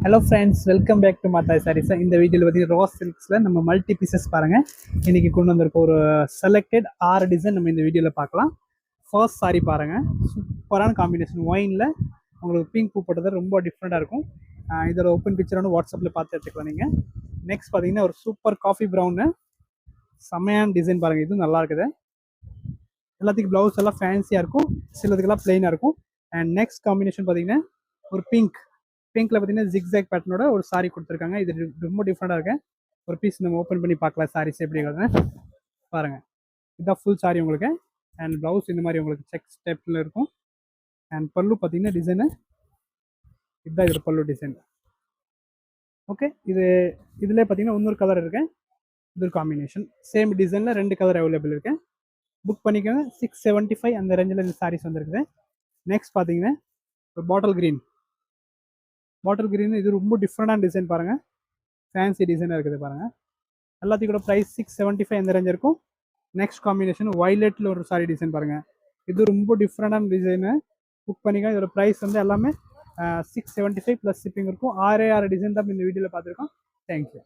Hello friends, welcome back to Matha sarees. இந்த வீடியோவில் பார்த்தீங்கன்னா ரா சில்க்ஸில் நம்ம மல்டி பீசஸ் பாருங்கள். இன்றைக்கி கொண்டு வந்திருக்க ஒரு செலக்டட் 6 டிசைன் நம்ம இந்த வீடியோவில் பார்க்கலாம். ஃபர்ஸ்ட் சாரீ பாருங்கள், சூப்பரான காம்பினேஷன். ஒயினில் உங்களுக்கு பிங்க் பூ போட்டது ரொம்ப டிஃப்ரெண்ட்டாக இருக்கும். இதோட ஓப்பன் பிக்சர் வந்து வாட்ஸ்அப்பில் பார்த்து எடுத்துக்கலாம் நீங்கள். நெக்ஸ்ட் பார்த்தீங்கன்னா ஒரு சூப்பர் காஃபி ப்ரௌனு, செம்மையான டிசைன் பாருங்கள். இதுவும் நல்லா இருக்குது. எல்லாத்துக்கும் ப்ளவுஸ் எல்லாம் ஃபேன்சியாக இருக்கும், சிலதுக்கெல்லாம் பிளெயினாக இருக்கும். அண்ட் நெக்ஸ்ட் காம்பினேஷன் பார்த்தீங்கன்னா ஒரு பிங்க்ல பார்த்தீங்கன்னா ஜிக்ஸாக் பேட்டர்னோட ஒரு சாரீ கொடுத்துருக்காங்க. இது ரொம்ப டிஃப்ரெண்டாக இருக்கு. ஒரு பீஸ் நம்ம ஓப்பன் பண்ணி பார்க்கலாம் சாரீஸ் எப்படி பாருங்க. இதுதான் ஃபுல் சாரீ உங்களுக்கு. அண்ட் ப்ளவுஸ் இந்த மாதிரி உங்களுக்கு செக் ஸ்டெப்ல இருக்கும். அண்ட் பல்லு பார்த்தீங்கன்னா டிசைனு இதுதான், இது பல்லு டிசைன். ஓகே, இதுல பார்த்தீங்கன்னா இன்னொரு கலர் இருக்கு. இது ஒரு காம்பினேஷன். சேம் டிசைனில் 2 கலர் அவைலபிள் இருக்கு. புக் பண்ணிக்கோங்க. 675 அந்த ரேஞ்சில் இந்த சாரீஸ் வந்துருக்குது. நெக்ஸ்ட் பார்த்தீங்கன்னா ஒரு பாட்டில் கிரீன். இது ரொம்ப டிஃப்ரெண்டான டிசைன் பாருங்கள். ஃபேன்சி டிசைனாக இருக்குது பாருங்கள். எல்லாத்தையும் கூட ப்ரைஸ் 675 இந்த ரேஞ்ச் இருக்கும். நெக்ஸ்ட் காம்பினேஷன் வயலட்டில் ஒரு சாரி டிசைன் பாருங்கள். இது ரொம்ப டிஃப்ரெண்டான டிசைனு. புக் பண்ணிக்க. இதோட ப்ரைஸ் வந்து எல்லாமே 675 ப்ளஸ் ஷிப்பிங் இருக்கும். 6 டிசைன் தான் இந்த வீடியோவில் பார்த்துருக்கோம். தேங்க்யூ.